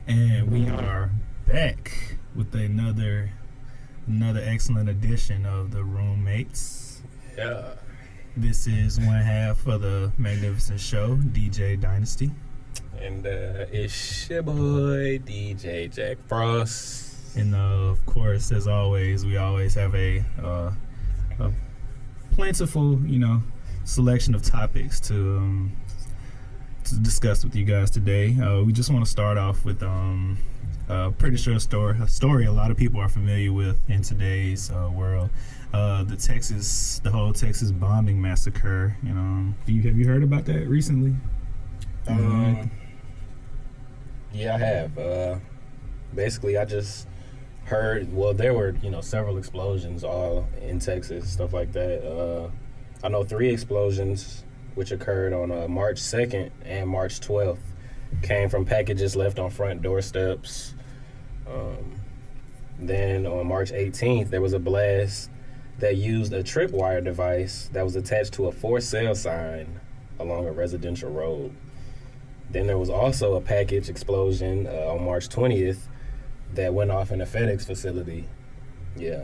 And we are back with another excellent edition of the Roommates. Yeah. This is one half of the magnificent show, DJ Dynasty. And it's your boy, DJ Jack Frost. And of course, as always, we always have a plentiful, selection of topics to discuss with you guys today. We just want to start off with pretty sure a story a lot of people are familiar with in today's world. The whole Texas bombing massacre. Have you heard about that recently? Yeah, I have. Basically, I just heard. Well, there were several explosions all in Texas, stuff like that. I know 3 explosions which occurred on March 2nd and March 12th came from packages left on front doorsteps. Then on March 18th, there was a blast that used a tripwire device that was attached to a for sale sign along a residential road. Then there was also a package explosion on March 20th that went off in a FedEx facility. Yeah.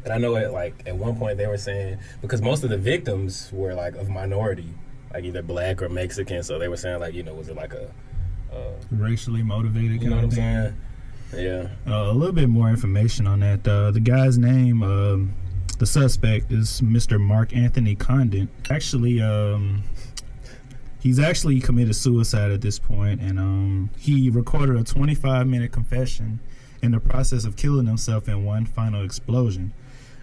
And I know at one point they were saying, because most of the victims were of minority, either black or Mexican, so they were saying was it a racially motivated you know kind what of I'm thing? saying? Yeah. A little bit more information on that. The guy's name, the suspect, is Mr. Mark Anthony Condon. He's actually committed suicide at this point, and he recorded a 25-minute confession in the process of killing himself in one final explosion.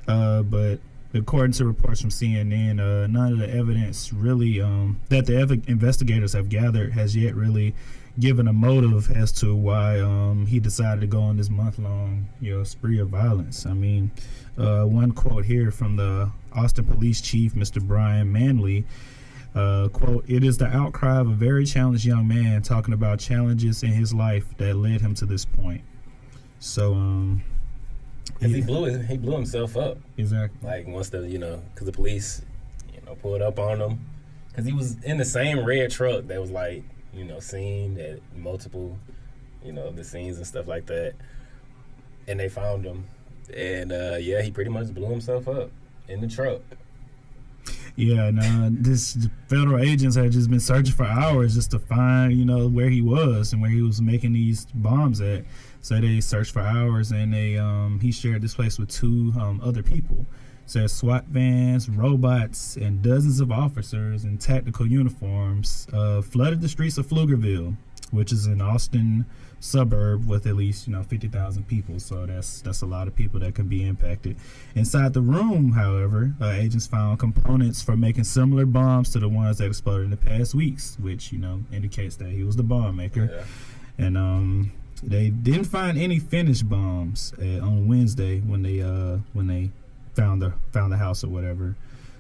But according to reports from CNN, none of the evidence really that the investigators have gathered has yet really given a motive as to why he decided to go on this month-long spree of violence. I mean, one quote here from the Austin Police Chief, Mr. Brian Manley, quote, "It is the outcry of a very challenged young man talking about challenges in his life that led him to this point." So, he blew himself up. Exactly. Once because the police, pulled up on him, because he was in the same red truck that was seen at multiple, the scenes and stuff like that, and they found him, and he pretty much blew himself up in the truck. Yeah, and this federal agents had just been searching for hours just to find, where he was and where he was making these bombs at. So they searched for hours, and he shared this place with 2 other people. So SWAT vans, robots, and dozens of officers in tactical uniforms flooded the streets of Pflugerville, which is an Austin suburb with at least 50,000 people. So that's a lot of people that can be impacted. Inside the room, however, agents found components for making similar bombs to the ones that exploded in the past weeks, which indicates that he was the bomb maker. Yeah. And they didn't find any finished bombs on Wednesday when they found the house or whatever.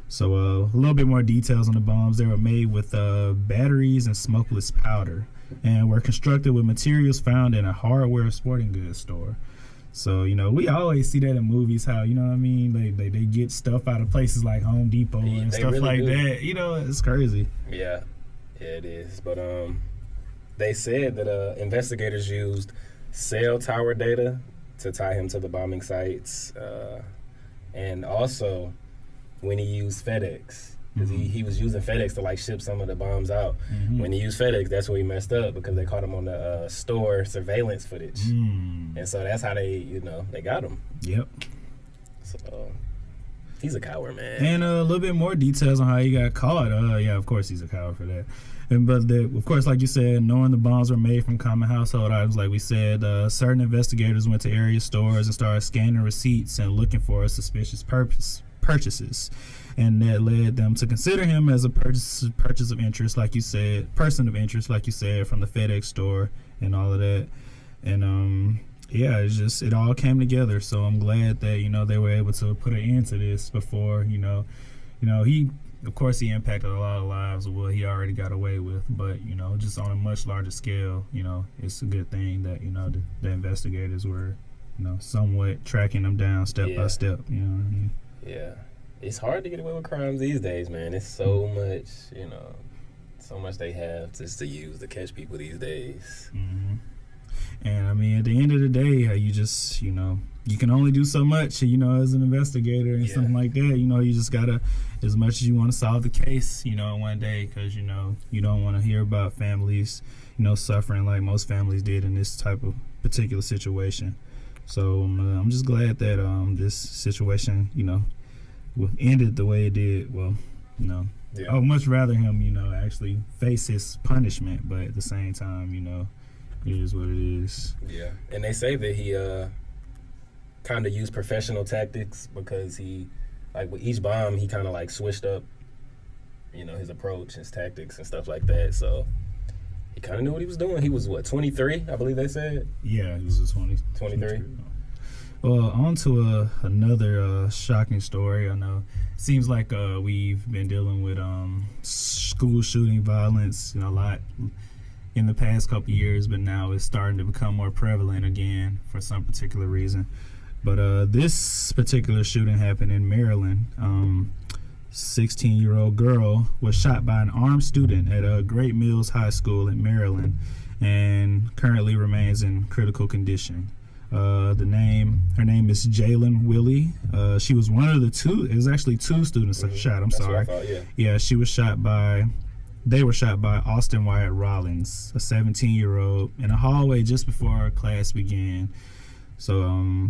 So a little bit more details on the bombs. They were made with batteries and smokeless powder, and were constructed with materials found in a hardware sporting goods store. So we always see that in movies, how they get stuff out of places like Home Depot and stuff really like do. that. It's crazy. Yeah, it is. But they said that investigators used cell tower data to tie him to the bombing sites, and also when he used FedEx, because he was using FedEx to ship some of the bombs out. Mm-hmm. When he used FedEx, that's where he messed up, because they caught him on the store surveillance footage, and so that's how they got him. Yep. So he's a coward, man. And a little bit more details on how he got caught. Of course he's a coward for that. But of course, like you said, knowing the bombs were made from common household items, like we said, certain investigators went to area stores and started scanning receipts and looking for suspicious purchases, and that led them to consider him as a purchase of interest, like you said, person of interest, like you said, from the FedEx store and all of that. And it all came together. So I'm glad that they were able to put an end to this before he. Of course, he impacted a lot of lives of what he already got away with, but just on a much larger scale, it's a good thing that the investigators were, somewhat tracking them down step by step. You know what I mean? Yeah, it's hard to get away with crimes these days, man. It's so much, So much they have just to use to catch people these days. Mm-hmm. And I mean, at the end of the day, you just, you know, you can only do so much, you know, as an investigator and something like that. You know, you just gotta, as much as you want to solve the case, you know, one day, because, you know, you don't want to hear about families, you know, suffering like most families did in this type of particular situation. So I'm just glad that this situation, you know, ended the way it did. Well, you know, I would much rather him, you know, actually face his punishment, but at the same time, you know, it is what it is. Yeah, and they say that he kind of used professional tactics because he, like with each bomb, he kind of like switched up, you know, his approach, his tactics and stuff like that. So he kind of knew what he was doing. He was, what, 23, I believe they said? Yeah, he was 23. Well, on to another shocking story. I know it seems like we've been dealing with school shooting violence, you know, a lot in the past couple years, but now it's starting to become more prevalent again for some particular reason. But this particular shooting happened in Maryland. 16-year-old girl was shot by an armed student at Great Mills High School in Maryland and currently remains in critical condition. Her name is Jalen Willie. She was one of the two. It was actually two students that shot. I'm sorry. What I thought, yeah, she was shot by. They were shot by Austin Wyatt Rollins, a 17-year-old, in a hallway just before class began. So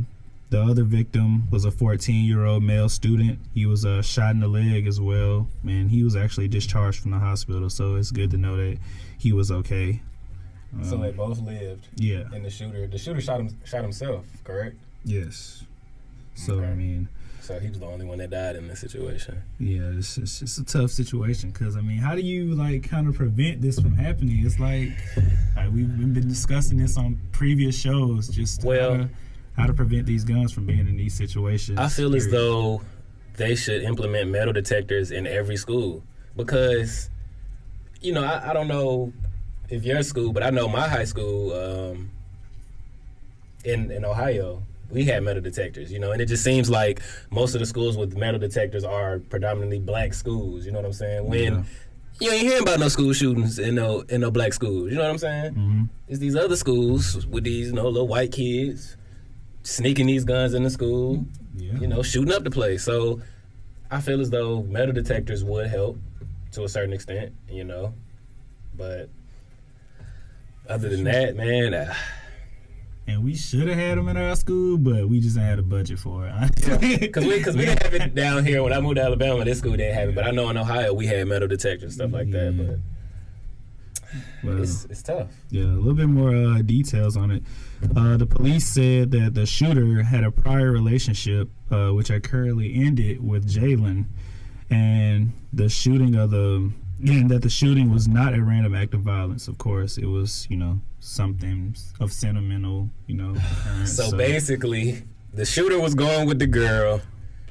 the other victim was a 14-year-old male student. He was shot in the leg as well, and he was actually discharged from the hospital. So it's good to know that he was okay. So they both lived. Yeah. And the shooter shot himself, correct? Yes. So okay. I mean, so he was the only one that died in this situation. Yeah, it's a tough situation because I mean, how do you like kind of prevent this from happening? It's like we've been discussing this on previous shows. Just how to prevent these guns from being in these situations. I feel as though they should implement metal detectors in every school because, you know, I don't know if your school, but I know my high school in Ohio, we had metal detectors, you know, and it just seems like most of the schools with metal detectors are predominantly black schools, you know what I'm saying? When you ain't hearing about no school shootings in no black schools, you know what I'm saying? Mm-hmm. It's these other schools with these, you know, little white kids sneaking these guns in the school, you know, shooting up the place. So I feel as though metal detectors would help to a certain extent, you know, but other than that, man. And we should have had them in our school, but we just didn't have the budget for it. Because we didn't have it down here. When I moved to Alabama, this school didn't have it. But I know in Ohio we had metal detectors, stuff like that. But it's tough. Yeah, a little bit more details on it. The police said that the shooter had a prior relationship, which had currently ended with Jalen, and the shooting was not a random act of violence. Of course, it was, you know, something of sentimental, you know. So basically, the shooter was going with the girl,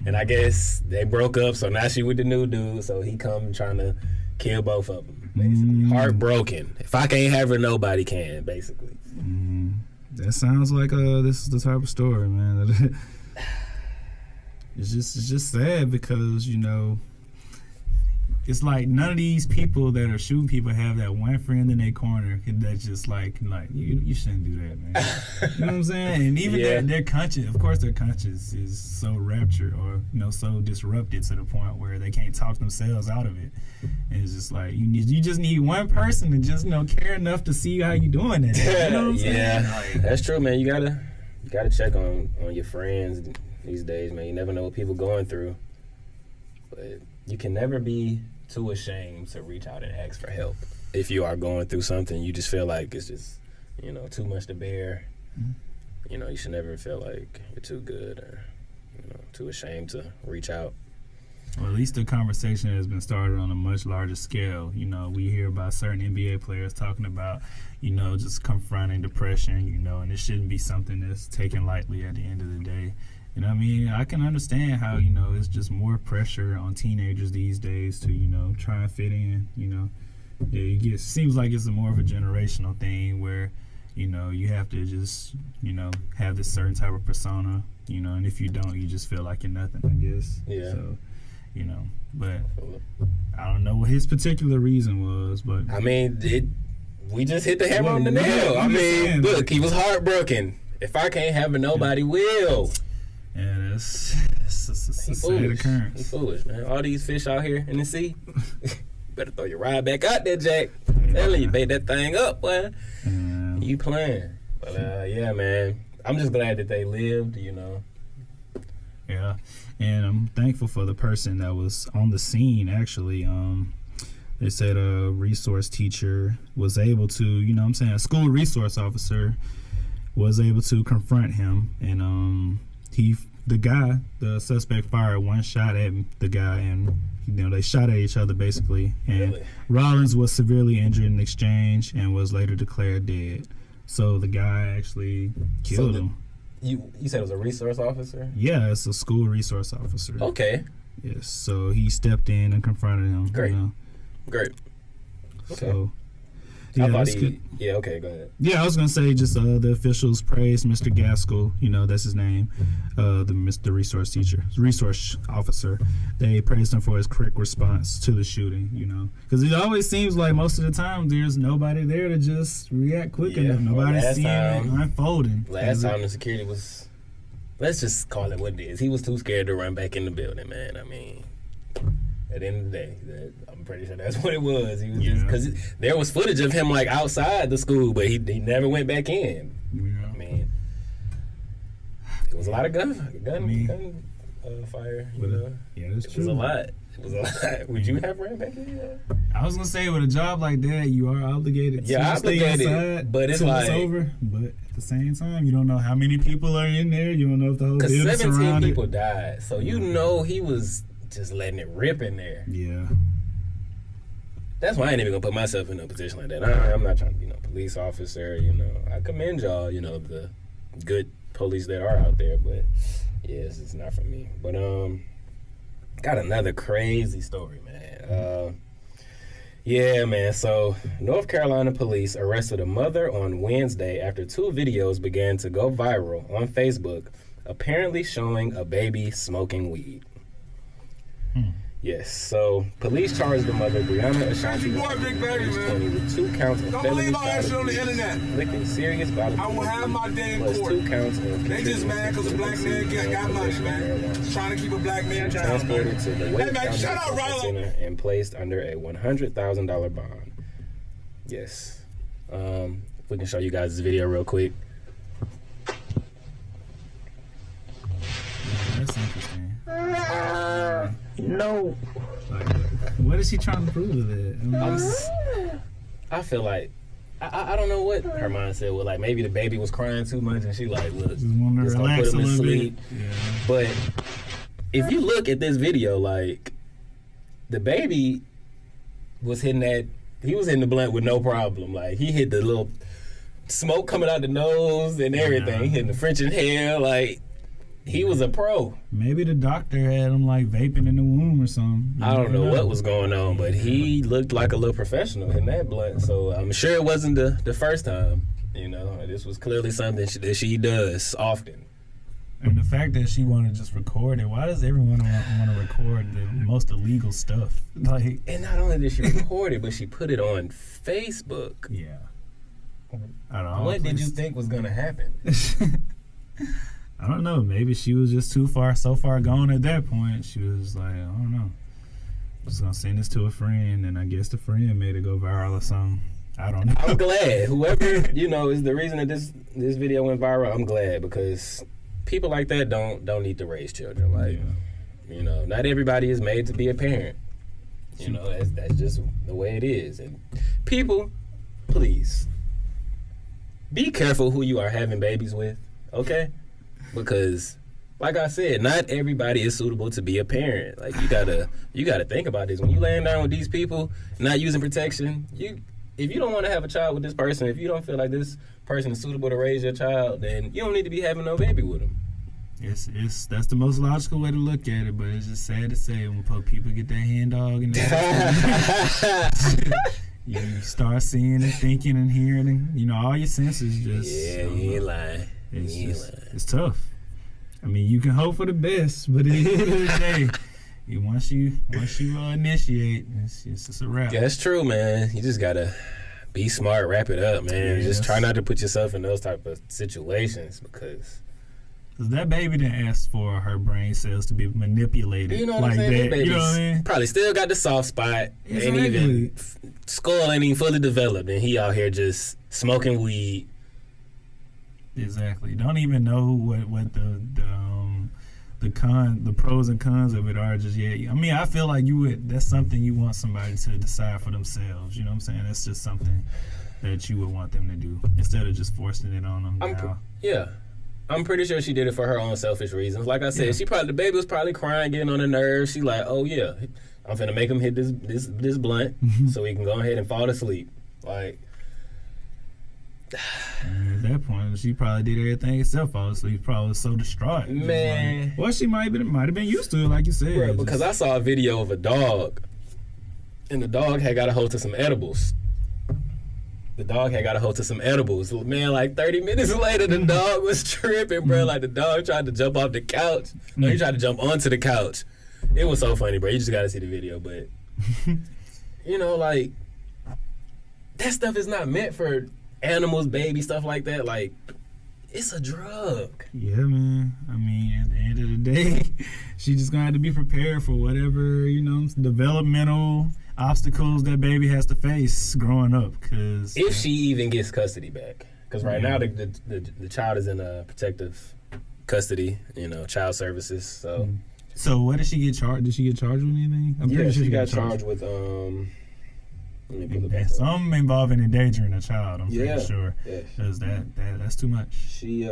and I guess they broke up. So now she with the new dude. So he come trying to kill both of them. Basically, heartbroken. If I can't have her, nobody can. Basically. That sounds like this is the type of story, man. It's just sad because, you know, it's like none of these people that are shooting people have that one friend in their corner that's just like you shouldn't do that, man. You know what I'm saying? And even their conscience, of course, their conscience is so ruptured or, you know, so disrupted to the point where they can't talk themselves out of it. And it's just like you just need one person to just, you know, care enough to see how you doing it. You know what I'm saying? Yeah, that's true, man. You gotta check on your friends these days, man. You never know what people going through, but you can never be too ashamed to reach out and ask for help. If you are going through something, you just feel like it's just, you know, too much to bear. You know, you should never feel like you're too good or, you know, too ashamed to reach out. Well, at least the conversation has been started on a much larger scale. You know, we hear about certain NBA players talking about, you know, just confronting depression, you know, and it shouldn't be something that's taken lightly at the end of the day. You know what I mean? I can understand how, you know, it's just more pressure on teenagers these days to, you know, try and fit in, you know. It seems like it's more of a generational thing where, you know, you have to just, you know, have this certain type of persona, you know, and if you don't, you just feel like you're nothing, I guess. Yeah. So, you know, but I don't know what his particular reason was, but I mean, we just hit the hammer on the nail. I mean, look, he was heartbroken. If I can't have it, nobody will. Yeah, it's a sad occurrence. He foolish, man. All these fish out here in the sea. Better throw your ride back out there, Jack. Telling you, bait that thing up, boy. Yeah. You playing. But, yeah, man. I'm just glad that they lived, you know. Yeah. And I'm thankful for the person that was on the scene, actually. They said a resource teacher was able to, you know what I'm saying, a school resource officer was able to confront him. And the suspect fired one shot at the guy, and they shot at each other basically. And Really? Rollins was severely injured in exchange and was later declared dead. So the guy actually killed him. You said it was a resource officer? Yeah, it's a school resource officer. Okay. Yes. So he stepped in and confronted him. Great. You know? Great. Okay. So I thought yeah, okay, go ahead. Yeah, I was gonna say just the officials praised Mr. Gaskell, that's his name, the resource officer. They praised him for his quick response to the shooting, because it always seems like most of the time there's nobody there to just react quick enough. Nobody's seeing it unfolding. Last time the security was, let's just call it what it is. He was too scared to run back in the building, man. I mean, at the end of the day, I'm pretty sure that's what it was. He was just because there was footage of him like outside the school, but he never went back in. Yeah. I mean, it was a lot of gun fire. Yeah, that's true. It was a lot. Would you have ran back in? I was gonna say with a job like that, you are obligated to stay inside, but it's it's over. But at the same time, you don't know how many people are in there. You don't know if the whole building's surrounded. 17 people died, so he was just letting it rip in there. Yeah. That's why I ain't even gonna put myself in a position like that. I'm not trying to be no police officer. I commend y'all. The good police that are out there, but yes, it's not for me. But got another crazy story, man. Yeah, man. So North Carolina police arrested a mother on Wednesday after 2 videos began to go viral on Facebook, apparently showing a baby smoking weed. Yes, so police charged the mother, Brianna Ashanti, with 2 counts of felony child abuse, inflicting serious bodily injury, plus 2 counts of they just mad because a black man got money, man. Trying to keep a black man down. Transported to the Wake County Detention Center and placed under a $100,000 bond. Yes, we can show you guys this video real quick. That's interesting. No. Like, what is she trying to prove with it? I feel like I don't know what her mindset was. Like maybe the baby was crying too much, and she like, look, just want to relax a little bit. Yeah. But if you look at this video, like the baby was hitting that. He was hitting the blunt with no problem. Like he hit the little smoke coming out the nose and everything. He hitting the French inhale. Like he was a pro. Maybe the doctor had him like vaping in the womb or something. I don't know what was going on, but he looked like a little professional in that blunt. So I'm sure it wasn't the first time. This was clearly something that she does often. And the fact that she wanted to just record it, why does everyone want to record the most illegal stuff? Like, and not only did she record it, but she put it on Facebook. Yeah. I don't know. What did you think was gonna happen? I don't know. Maybe she was just so far gone at that point. She was like, I don't know. I'm just gonna send this to a friend, and I guess the friend made it go viral or something. I don't know. I'm glad. Whoever is the reason that this video went viral. I'm glad because people like that don't need to raise children. Like, not everybody is made to be a parent. That's just the way it is. And people, please be careful who you are having babies with. Okay. Because, like I said, not everybody is suitable to be a parent. Like you gotta think about this when you laying down with these people, not using protection. If you don't want to have a child with this person, if you don't feel like this person is suitable to raise your child, then you don't need to be having no baby with them. That's the most logical way to look at it, but it's just sad to say when people get their hand dog and you start seeing and thinking and hearing, and all your senses just. Yeah, you ain't lying. It's tough. I mean, you can hope for the best, but at the end of the day, Once you initiate, it's just a wrap. Yeah, that's true, man. You just gotta be smart, wrap it up, man. Yes. Just try not to put yourself in those type of situations because that baby didn't ask for her brain cells to be manipulated you know what like I'm saying? that. You know what I mean? Probably still got the soft spot. Exactly. Ain't even skull ain't even fully developed, and he out here just smoking weed. Exactly. Don't even know what the pros and cons of it are just yet. I mean, I feel like that's something you want somebody to decide for themselves. You know what I'm saying? That's just something that you would want them to do instead of just forcing it on them. I'm pretty sure she did it for her own selfish reasons. Like I said, the baby was probably crying, getting on her nerves. She like, oh yeah, I'm finna make him hit this blunt so he can go ahead and fall asleep. Like. At that point, she probably did everything except fall asleep. Probably was so distraught. Man. Well, she might have been used to it, like you said. Bruh, because I saw a video of a dog, and the dog had got a hold to some edibles. Man, like 30 minutes later, the dog was tripping, bro. Like the dog tried to jump off the couch. No, he tried to jump onto the couch. It was so funny, bro. You just got to see the video, but you know, like that stuff is not meant for animals, baby, stuff like that. Like, it's a drug. Yeah, man. I mean, at the end of the day, she just gonna have to be prepared for whatever, developmental obstacles that baby has to face growing up. Cause if she even gets custody back, because right now the child is in a protective custody, child services. So, what did she get charged? Did she get charged with anything? I'm pretty sure she got charged with something involving endangering a child. I'm pretty sure. Yeah. Because that's too much. She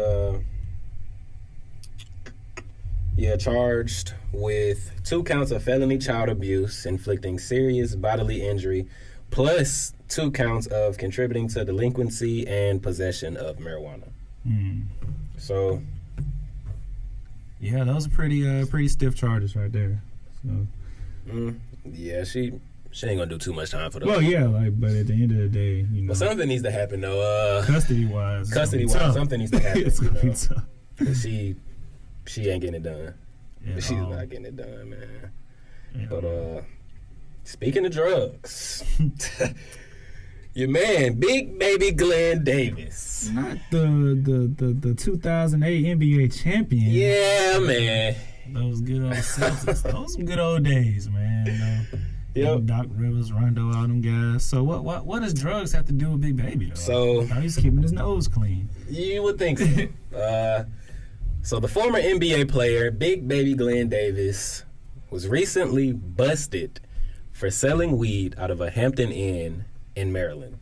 charged with 2 counts of felony child abuse, inflicting serious bodily injury, plus 2 counts of contributing to delinquency and possession of marijuana. So, yeah, those are pretty stiff charges right there. So, she ain't gonna do too much time for those. Well, yeah, but at the end of the day, But something needs to happen though. Custody-wise, something needs to happen. It's gonna be tough. She ain't getting it done. She's not getting it done, man. But speaking of drugs, your man, Big Baby Glen Davis, not the 2008 NBA champion. Yeah, man. Those good old Celtics. Those some good old days, man. Yep. Doc Rivers, Rondo, all them guys. So what does drugs have to do with Big Baby though? So he's keeping his nose clean. You would think so. So the former NBA player, Big Baby Glen Davis, was recently busted for selling weed out of a Hampton Inn in Maryland.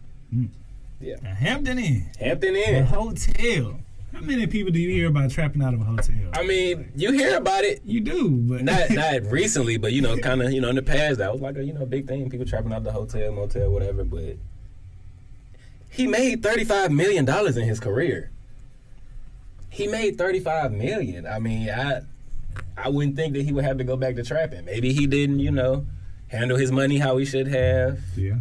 Yeah. A Hampton Inn. A hotel. How many people do you hear about trapping out of a hotel? I mean, you hear about it. You do, but not recently, but kind of in the past that was like a big thing. People trapping out the hotel, motel, whatever. But he made $35 million in his career. He made $35 million. I mean, I wouldn't think that he would have to go back to trapping. Maybe he didn't, handle his money how he should have. Yeah.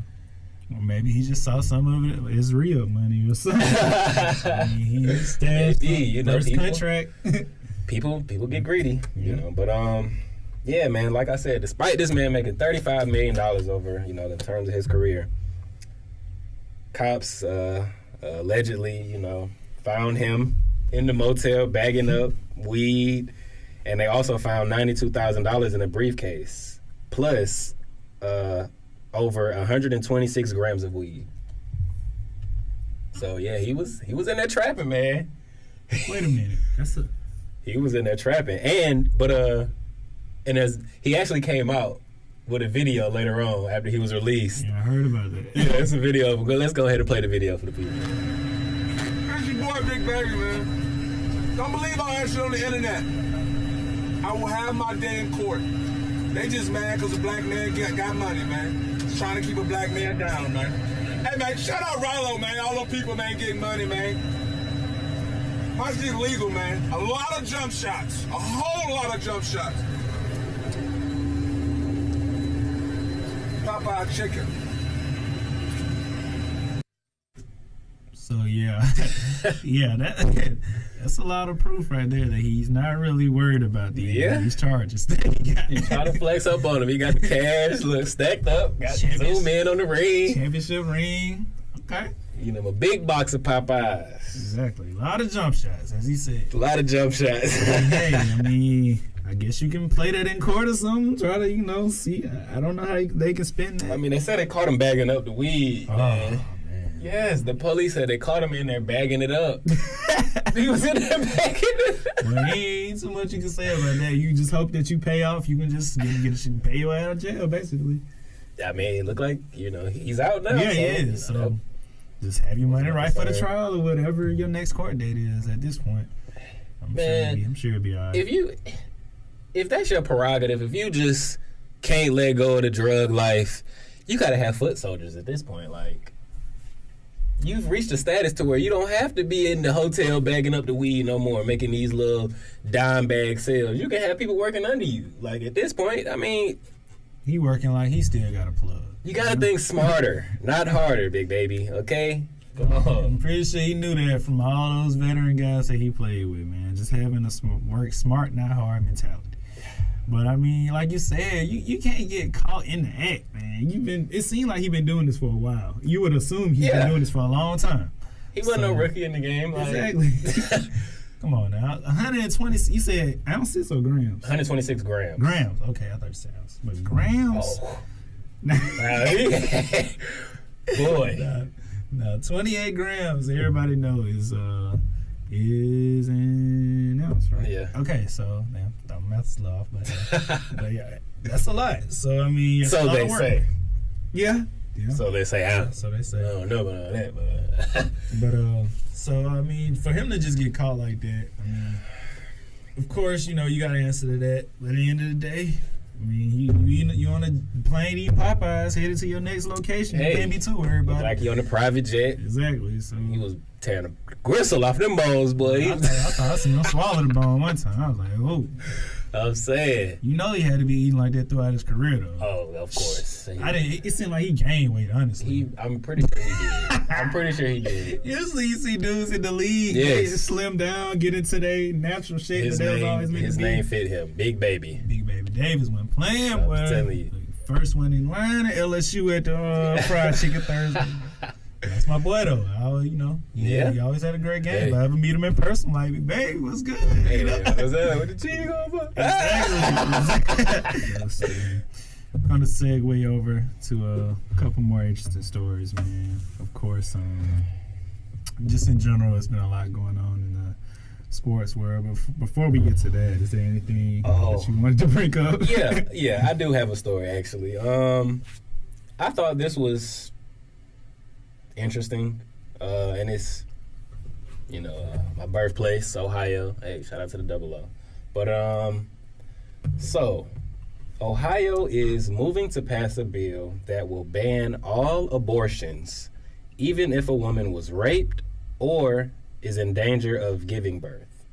Or maybe he just saw some of it as real money or something. I mean, he stashed first contract. people get greedy, But yeah, man. Like I said, despite this man making $35 million over the terms of his career, cops allegedly found him in the motel bagging up weed, and they also found $92,000 in a briefcase, plus over 126 grams of weed. So yeah, he was in there trapping, man. Wait a minute, he was in there trapping, and as he actually came out with a video later on after he was released. Yeah, I heard about that. Yeah, it's a video. Let's go ahead and play the video for the people. Here's your boy, Big Baby, man. Don't believe all that shit on the internet. I will have my day in court. They just mad because a black man got money, man. Trying to keep a black man down, man. Hey, man, shout out Rilo, man. All those people, man, getting money, man. My shit legal, man. A lot of jump shots. A whole lot of jump shots. Popeye chicken. So yeah, yeah, That's a lot of proof right there that he's not really worried about these charges that he got. You try to flex up on him. He got the cash, look, stacked up. Got zoom in on the ring. Championship ring. Okay. You know, a big box of Popeyes. Exactly. A lot of jump shots, as he said. A lot of jump shots. Hey, I mean, I guess you can play that in court or something. Try to, see. I don't know how they can spin that. I mean, they said they caught him bagging up the weed, man. Man. Yes, the police said they caught him in there bagging it up. He was in there bagging it up. Well, ain't so much you can say about that. You just hope that you pay off. You can just pay your way out of jail, basically. I mean, it looked like, he's out now. Yeah, he is. So just have your money right for the trial or whatever your next court date is at this point. I'm sure it'll be all right. If that's your prerogative, if you just can't let go of the drug life, you got to have foot soldiers at this point. Like, you've reached a status to where you don't have to be in the hotel bagging up the weed no more, making these little dime bag sales. You can have people working under you. Like, at this point, I mean, he working like he still got a plug. You got to think smarter, not harder, big baby, okay? Come on. I'm pretty sure he knew that from all those veteran guys that he played with, man. Just having a work smart, not hard mentality. But I mean, like you said, you can't get caught in the act, man. It seemed like he's been doing this for a while. You would assume he's been doing this for a long time. He wasn't no rookie in the game. Exactly. Come on now. 120, you said ounces or grams? 126 grams. Grams. Okay, I thought you said ounces. But grams? Oh. Boy. No, 28 grams, everybody knows is an ounce, right? Yeah. Okay, so the math's off, but yeah, that's a lot. So I mean, so they say. Yeah. So they say ounce. So they say. I don't know about that, but. But so I mean, for him to just get caught like that, I mean, of course, you got to answer to that. But at the end of the day, I mean, you on a plane eating Popeyes, headed to your next location. You can't be too worried about it. Like you on a private jet. Exactly. So he was tearing the gristle off them bones, boy. I thought I seen him swallow the bone one time. I was like, oh. I'm saying. He had to be eating like that throughout his career, though. Oh, of course. It seemed like he gained weight, honestly. I'm pretty sure he did. Usually you see dudes in the league, they slim down, get into their natural shape. His name fit him. Big baby. Big baby Davis wasn't playing. I'm telling you. First one in line at LSU at the Fried Chicken Thursday. That's my boy, though. He always had a great game. If I ever meet him in person, I'm like, baby, what's good? Hey, what's that? With the cheese on? Exactly. I'm going to segue over to a couple more interesting stories, man. Of course, just in general, it's been a lot going on in the sports world. But before we get to that, is there anything that you wanted to bring up? Yeah, I do have a story, actually. I thought this was interesting, and it's my birthplace, Ohio. Hey, shout out to the double O. But so Ohio is moving to pass a bill that will ban all abortions, even if a woman was raped or is in danger of giving birth.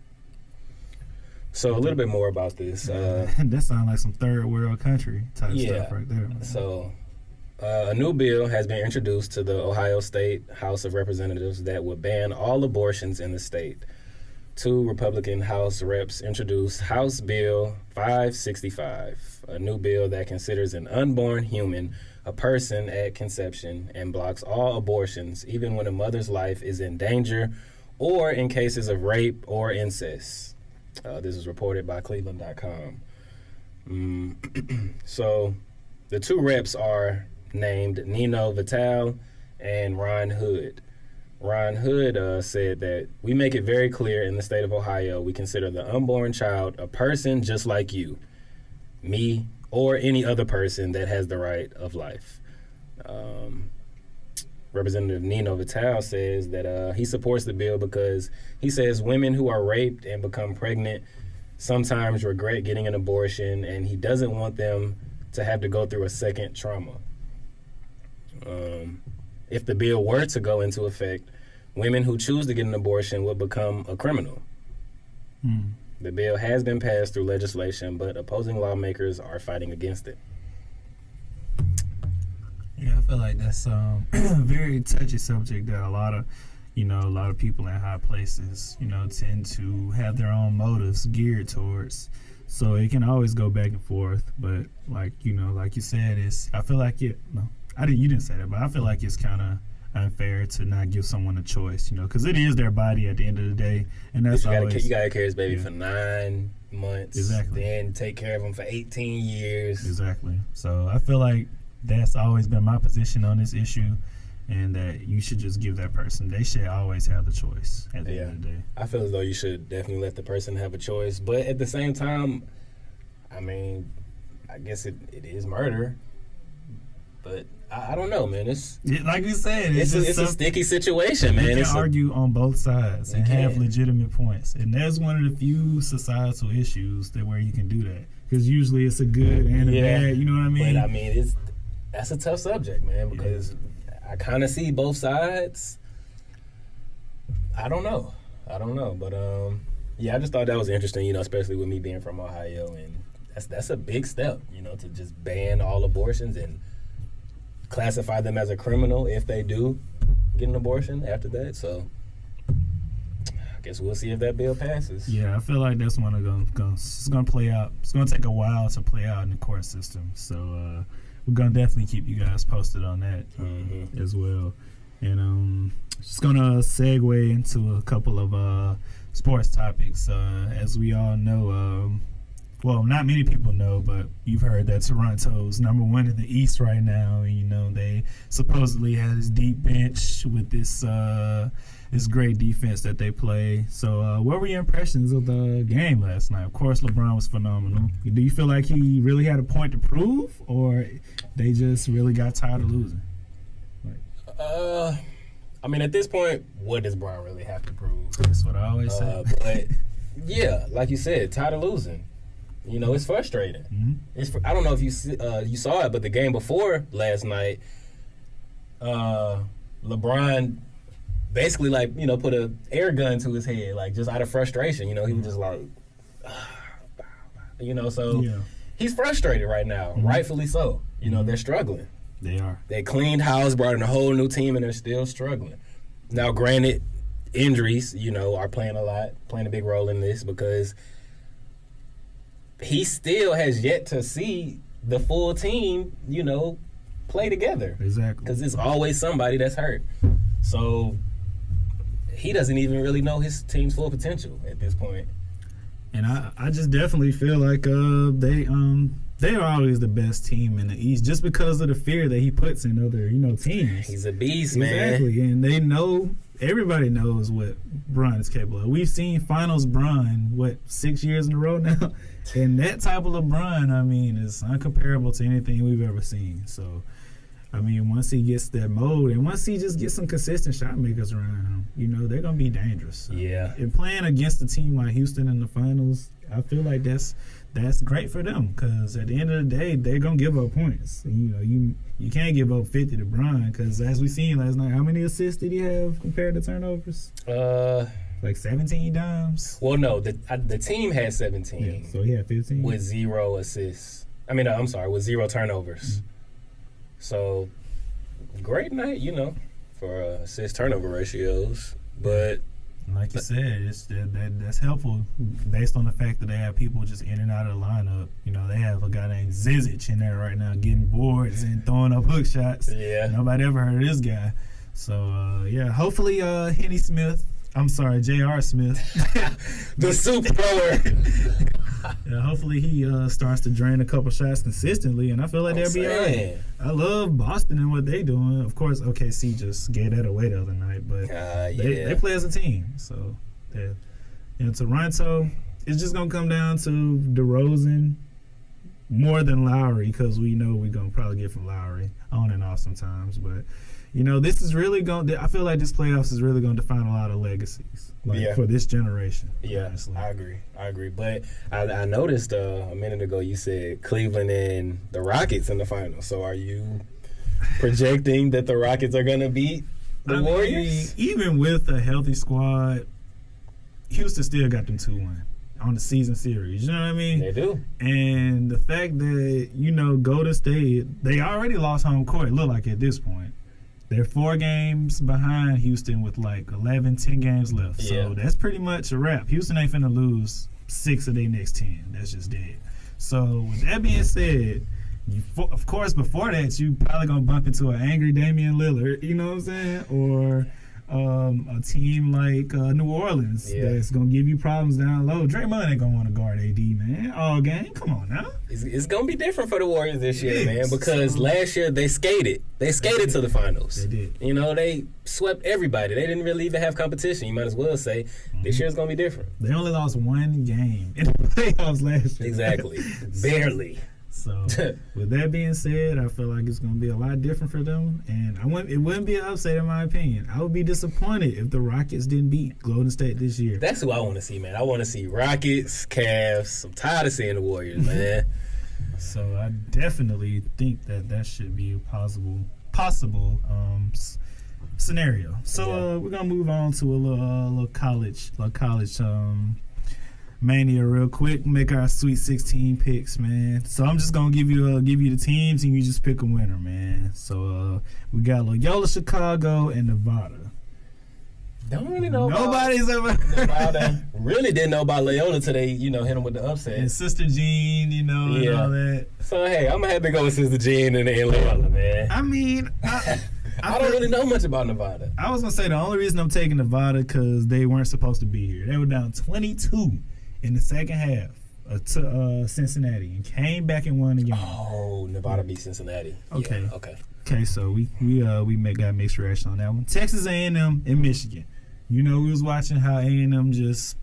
So a little bit more about this. That sounds like some third world country type stuff right there. Man. So a new bill has been introduced to the Ohio State House of Representatives that would ban all abortions in the state. 2 Republican House reps introduced House Bill 565, a new bill that considers an unborn human a person at conception and blocks all abortions, even when a mother's life is in danger or in cases of rape or incest. This is reported by Cleveland.com. So the 2 reps are named Nino Vital and Ron Hood. Ron Hood said that we make it very clear in the state of Ohio we consider the unborn child a person just like you, me, or any other person that has the right of life. Representative Nino Vital says that he supports the bill because he says women who are raped and become pregnant sometimes regret getting an abortion, and he doesn't want them to have to go through a second trauma. If the bill were to go into effect, women who choose to get an abortion would become a criminal. The bill has been passed through legislation, but opposing lawmakers are fighting against it. Yeah, I feel like that's a very touchy subject that a lot of, you know, a lot of people in high places, you know, tend to have their own motives geared towards. So it can always go back and forth. But like, you know, like you said, I feel like you didn't say that, but I feel like it's kind of unfair to not give someone a choice, you know, because it is their body at the end of the day, and that's you always gotta carry his baby for 9 months, exactly. Then take care of him for 18 years, exactly. So I feel like that's always been my position on this issue, and that you should just give that person. They should always have the choice at the end of the day. I feel as though you should definitely let the person have a choice, but at the same time, I mean, I guess it is murder, but I don't know, man. It's like you said, it's a sticky situation, man. You can argue on both sides and have legitimate points, and that's one of the few societal issues where you can do that, because usually it's a good and a bad. You know what I mean? But I mean, that's a tough subject, man, because I kind of see both sides. I don't know, but I just thought that was interesting, you know, especially with me being from Ohio, and that's a big step, you know, to just ban all abortions and classify them as a criminal if they do get an abortion after that. So I guess we'll see if that bill passes. Yeah, I feel like that's one of it's going to play out. It's going to take a while to play out in the court system. So we're going to definitely keep you guys posted on that as well. And just going to segue into a couple of sports topics. As we all know, well, not many people know, but you've heard that Toronto's number one in the East right now. And, you know, they supposedly had this deep bench with this great defense that they play. So what were your impressions of the game last night? Of course, LeBron was phenomenal. Do you feel like he really had a point to prove, or they just really got tired of losing? I mean, at this point, what does Bron really have to prove? That's what I always say. But, yeah, like you said, tired of losing. You know, it's frustrating. Mm-hmm. I don't know if you saw it, but the game before last night, LeBron basically, like, you know, put a air gun to his head, like, just out of frustration. You know, he was just like, you know, so he's frustrated right now, rightfully so. You know, they're struggling. They are. They cleaned house, brought in a whole new team, and they're still struggling. Now, granted, injuries, you know, are playing a big role in this, because he still has yet to see the full team, you know, play together. Exactly. Because there's always somebody that's hurt. So he doesn't even really know his team's full potential at this point. And I just definitely feel like they are always the best team in the East, just because of the fear that he puts in other, you know, teams. He's a beast, man. Exactly. And they know, everybody knows what Bron is capable of. We've seen finals Bron, 6 years in a row now? And that type of LeBron, I mean, is uncomparable to anything we've ever seen. So, I mean, once he gets that mode, and once he just gets some consistent shot makers around him, you know, they're going to be dangerous. Yeah. And playing against a team like Houston in the finals, I feel like that's great for them, because at the end of the day, they're going to give up points. And, you know, you can't give up 50 to Bron, because as we seen last night, how many assists did he have compared to turnovers? Like 17 dimes? Well, no, the team had 17. Yeah, so he had 15? With 0 assists. I mean, I'm sorry, with 0 turnovers. Mm-hmm. So, great night, you know, for assist-turnover ratios. But like you said, that's helpful based on the fact that they have people just in and out of the lineup. You know, they have a guy named Zizic in there right now getting boards and throwing up hook shots. Yeah. Nobody ever heard of this guy. So, hopefully J.R. Smith. The soup thrower. Yeah, hopefully he starts to drain a couple shots consistently, and I feel like they'll be all right. I love Boston and what they doing. Of course, OKC just gave that away the other night, but they play as a team. So, Toronto, it's just going to come down to DeRozan more than Lowry, because we know we're going to probably get from Lowry on and off sometimes, but you know, this is really I feel like this playoffs is really going to define a lot of legacies for this generation. Yeah, honestly. I agree. But I noticed a minute ago you said Cleveland and the Rockets in the finals. So are you projecting that the Rockets are going to beat the Warriors? Even with a healthy squad, Houston still got them 2-1 on the season series. You know what I mean? They do. And the fact that, you know, Golden State, they already lost home court, it looked like at this point. They're 4 games behind Houston with like 10 games left. So that's pretty much a wrap. Houston ain't finna lose 6 of their next 10. That's just dead. So with that being said, of course, before that, you probably gonna bump into an angry Damian Lillard, you know what I'm saying, or a team like New Orleans that's gonna give you problems down low. Draymond ain't gonna want to guard AD, man, all game. Come on now. It's gonna be different for the Warriors this year, man, because last year they skated to the finals. They did. You know, they swept everybody. They didn't really even have competition. You might as well say this year's gonna be different. They only lost 1 game in the playoffs last year. Exactly, barely. So, with that being said, I feel like it's going to be a lot different for them, and it wouldn't be an upset in my opinion. I would be disappointed if the Rockets didn't beat Golden State this year. That's who I want to see, man. I want to see Rockets, Cavs. I'm tired of seeing the Warriors, man. So, I definitely think that should be a possible scenario. So, we're going to move on to a little college mania real quick. Make our Sweet 16 picks, man. So I'm just gonna give you the teams and you just pick a winner, man. So we got Loyola Chicago and Nevada. Don't really know. Nobody's ever Nevada. Really didn't know about Loyola till they, hit them with the upset. And Sister Jean, and all that. So hey, I'm gonna have to go with Sister Jean and Loyola, man. I mean, I don't really know much about Nevada. I was gonna say the only reason I'm taking Nevada because they weren't supposed to be here. They were down 22 in the second half to Cincinnati and came back and won again. Oh, Nevada beat Cincinnati. Okay. Yeah, okay. Okay, so we got mixed reaction on that one. Texas A&M and Michigan. We was watching how A&M just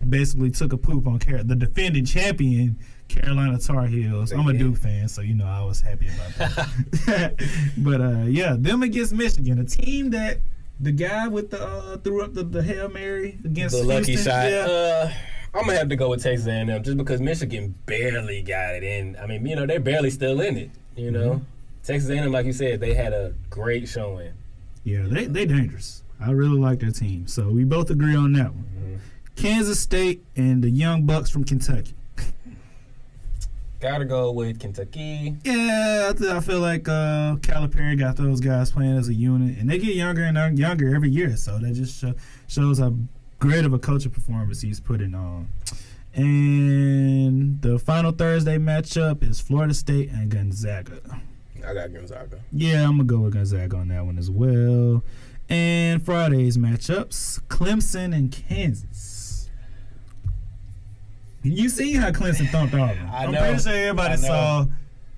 basically took a poop on the defending champion Carolina Tar Heels. I'm a Duke fan, so I was happy about that. But them against Michigan, a team that the guy with the threw up the Hail Mary against the lucky Houston, shot. Yeah. I'm gonna have to go with Texas A&M just because Michigan barely got it in. I mean, they're barely still in it. Texas A&M, like you said, they had a great showing. Yeah, they dangerous. I really like their team, so we both agree on that one. Mm-hmm. Kansas State and the Young Bucks from Kentucky. Gotta go with Kentucky. Yeah, I feel like Calipari got those guys playing as a unit, and they get younger and younger every year, so that just shows how great of a coaching performance he's putting on. And the final Thursday matchup is Florida State and Gonzaga. I got Gonzaga. Yeah, I'm going to go with Gonzaga on that one as well. And Friday's matchups, Clemson and Kansas. You see how Clemson thumped Auburn. I'm pretty sure everybody saw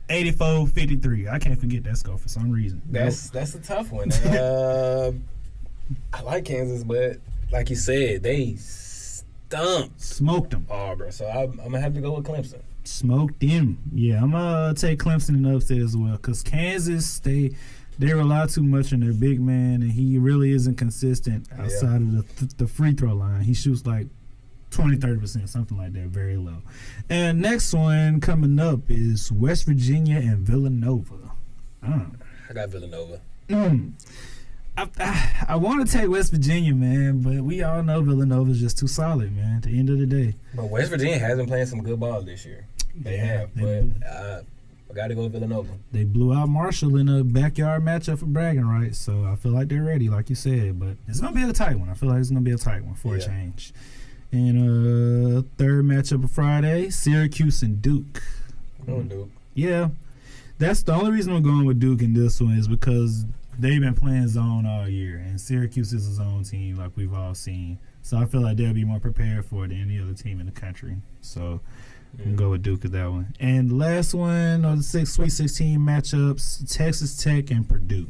84-53. I can't forget that score for some reason. That's a tough one. I like Kansas, but like you said, they smoked them. Auburn, so I'm gonna have to go with Clemson. Smoked them. Yeah, I'm gonna take Clemson in the upset as well because Kansas they rely too much on their big man, and he really isn't consistent outside of the free throw line. He shoots like 20-30%, something like that, very low. And next one coming up is West Virginia and Villanova. I got Villanova. I want to take West Virginia, man, but we all know Villanova's just too solid, man, at the end of the day. But West Virginia has been playing some good ball this year. They have, but I got to go with Villanova. They blew out Marshall in a backyard matchup for bragging rights, so I feel like they're ready, like you said. But it's going to be a tight one. I feel like it's going to be a tight one for a change. And third matchup of Friday, Syracuse and Duke. Going Duke. Yeah. That's the only reason I'm going with Duke in this one is because they've been playing zone all year, and Syracuse is a zone team like we've all seen. So I feel like they'll be more prepared for it than any other team in the country. So I'm going to go with Duke at that one. And the last one of the Sweet 16 matchups, Texas Tech and Purdue.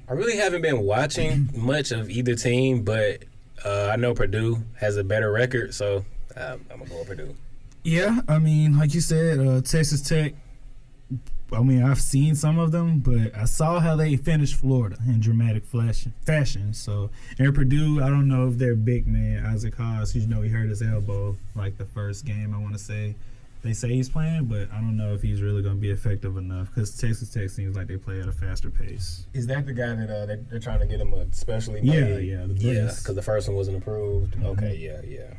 I really haven't been watching much of either team, but I know Purdue has a better record, so I'm going to go with Purdue. Yeah, I mean, like you said, Texas Tech, I mean, I've seen some of them, but I saw how they finished Florida in dramatic fashion. So, and Purdue, I don't know if their big man, Isaac Haas, he hurt his elbow like the first game, I want to say. They say he's playing, but I don't know if he's really going to be effective enough because Texas Tech seems like they play at a faster pace. Is that the guy that they're trying to get him a specially made? Yeah. Because the first one wasn't approved. Mm-hmm. Okay, yeah.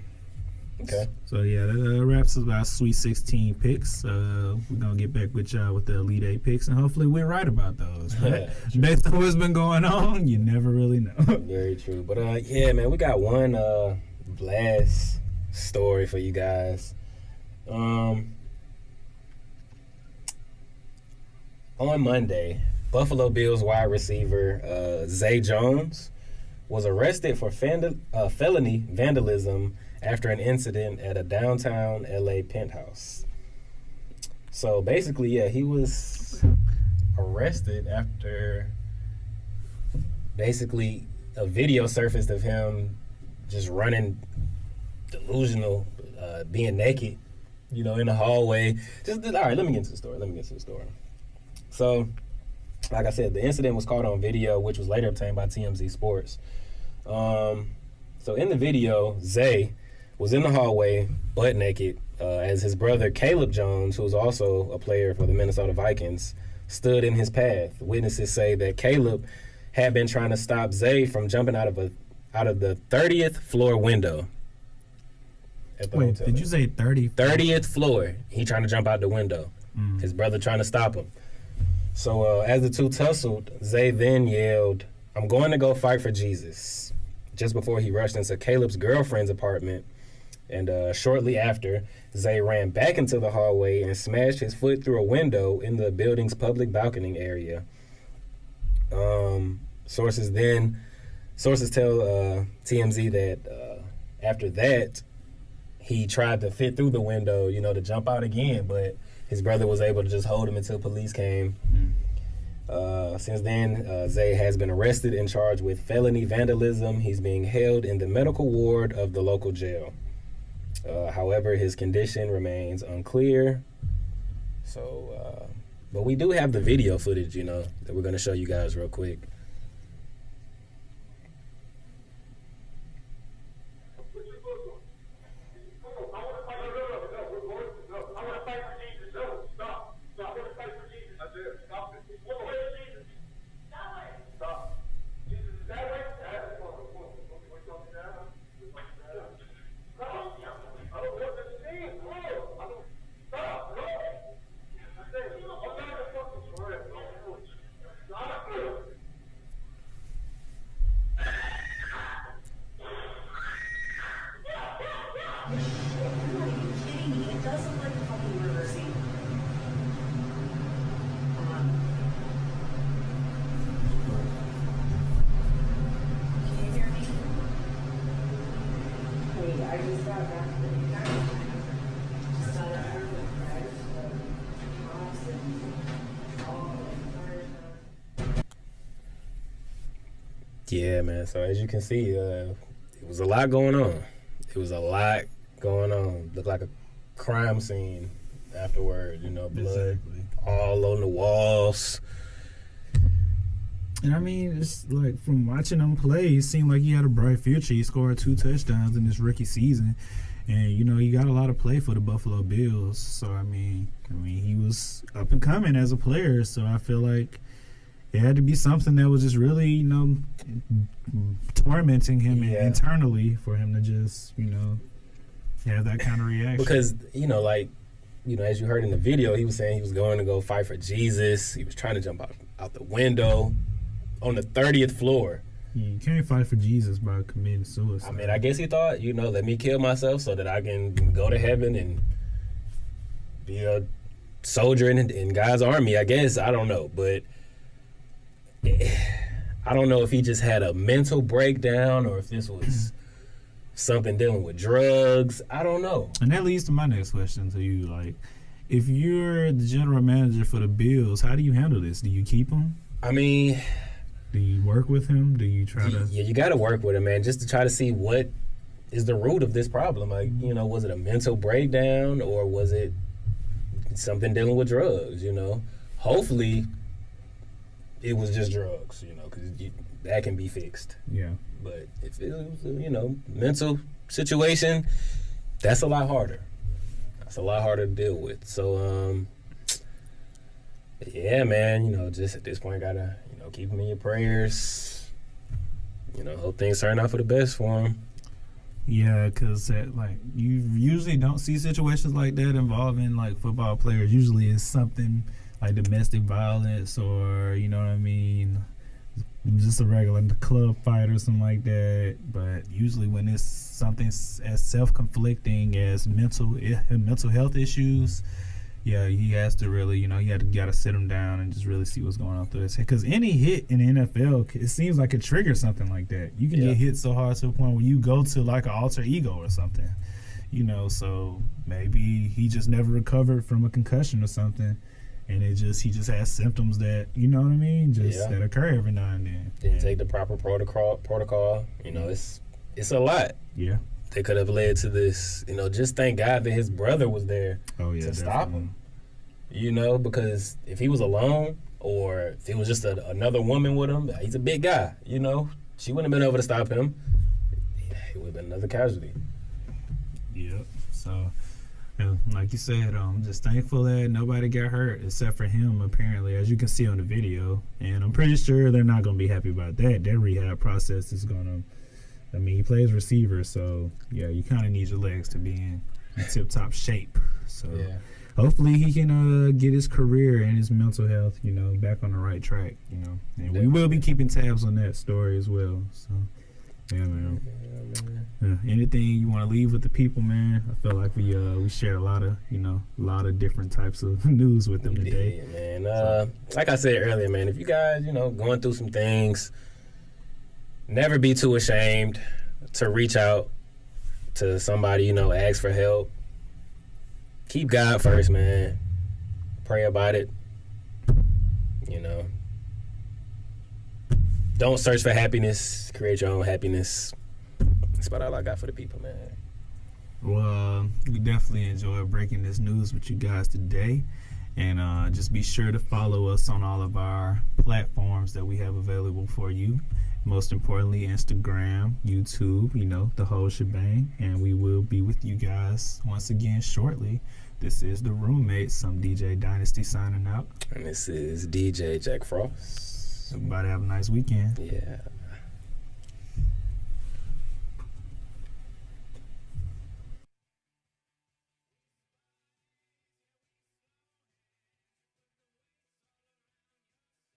Okay. So, yeah, that wraps up our Sweet 16 picks. We're going to get back with y'all with the Elite 8 picks, and hopefully we're right about those. knows? Right? Based on what's been going on, you never really know. Very true. But yeah, man, we got one last story for you guys. On Monday, Buffalo Bills wide receiver Zay Jones was arrested for felony vandalism after an incident at a downtown LA penthouse. So basically, yeah, he was arrested after basically a video surfaced of him just running delusional, being naked, you know, in the hallway. All right, let me get into the story. So, like I said, the incident was caught on video, which was later obtained by TMZ Sports. So in the video, Zay was in the hallway, butt naked, as his brother Caleb Jones, who's also a player for the Minnesota Vikings, stood in his path. Witnesses say that Caleb had been trying to stop Zay from jumping out of the 30th floor window at the Wait, hotel. did you say 30? 30th floor. He trying to jump out the window. His brother trying to stop him. So as the two tussled, Zay then yelled, "I'm going to go fight for Jesus," just before he rushed into Caleb's girlfriend's apartment. And shortly after, Zay ran back into the hallway and smashed his foot through a window in the building's public balcony area. Sources tell TMZ that after that, he tried to fit through the window, you know, to jump out again, but his brother was able to just hold him until police came. Since then, Zay has been arrested and charged with felony vandalism. He's being held in the medical ward of the local jail. However, his condition remains unclear. So, but we do have the video footage, you know, that we're going to show you guys real quick. Yeah, man. So as you can see, it was a lot going on. Looked like a crime scene afterward, you know, blood all on the walls. And I mean, it's like from watching him play, it seemed like he had a bright future. He scored 2 touchdowns in this rookie season. And, you know, he got a lot of play for the Buffalo Bills. So, I mean, he was up and coming as a player. So I feel like it had to be something that was just really, you know, tormenting him internally for him to just, you know, have that kind of reaction. Because, you know, like, you know, as you heard in the video, he was saying he was going to go fight for Jesus. He was trying to jump out the window on the 30th floor. You can't fight for Jesus by committing suicide. I mean, I guess he thought, you know, let me kill myself so that I can go to heaven and be a soldier in God's army, I guess. I don't know. But I don't know if he just had a mental breakdown or if this was something dealing with drugs. I don't know. And that leads to my next question to you. Like, if you're the general manager for the Bills, how do you handle this? Do you keep him? I mean, do you work with him? Do you try to? Yeah, you got to work with him, man, just to try to see what is the root of this problem. Like, you know, was it a mental breakdown or was it something dealing with drugs, you know? Hopefully it was just drugs, you know, because that can be fixed. Yeah. But if it was a, you know, mental situation, that's a lot harder. That's a lot harder to deal with. So, yeah, man, you know, just at this point, gotta, you know, keep him in your prayers. You know, hope things turn out for the best for him. Yeah, because like you usually don't see situations like that involving like football players. Usually it's something like domestic violence or, you know what I mean, just a regular club fight or something like that. But usually when it's something as self-conflicting as mental health issues, yeah, he has to really, you gotta sit him down and just really see what's going on through his head. Because any hit in the NFL, it seems like it triggers something like that. You can get hit so hard to the point where you go to like an alter ego or something, so maybe he just never recovered from a concussion or something. And he just has symptoms that, you know what I mean, that occur every now and then. Didn't take the proper protocol. It's a lot. Yeah. They could have led to this. Just thank God that his brother was there to stop him. Because if he was alone or if it was just another woman with him, he's a big guy. She wouldn't have been able to stop him. It would have been another casualty. Yep. So. Like you said, I'm just thankful that nobody got hurt except for him, apparently, as you can see on the video. And I'm pretty sure they're not going to be happy about that. Their rehab process is going to, he plays receiver, so, yeah, you kind of need your legs to be in tip-top shape. So hopefully he can get his career and his mental health, back on the right track, And we will be keeping tabs on that story as well, so. Yeah, man. Anything you want to leave with the people, man? I feel like we shared a lot of different types of news with them today. Yeah, man. Like I said earlier, man, if you guys, going through some things, never be too ashamed to reach out to somebody, ask for help. Keep God first, man. Pray about it. Don't search for happiness. Create your own happiness. That's about all I got for the people, man. Well, we definitely enjoyed breaking this news with you guys today. And just be sure to follow us on all of our platforms that we have available for you. Most importantly, Instagram, YouTube, the whole shebang. And we will be with you guys once again shortly. This is The Roommates. I'm DJ Dynasty signing out. And this is DJ Jack Frost. Everybody have a nice weekend. Yeah.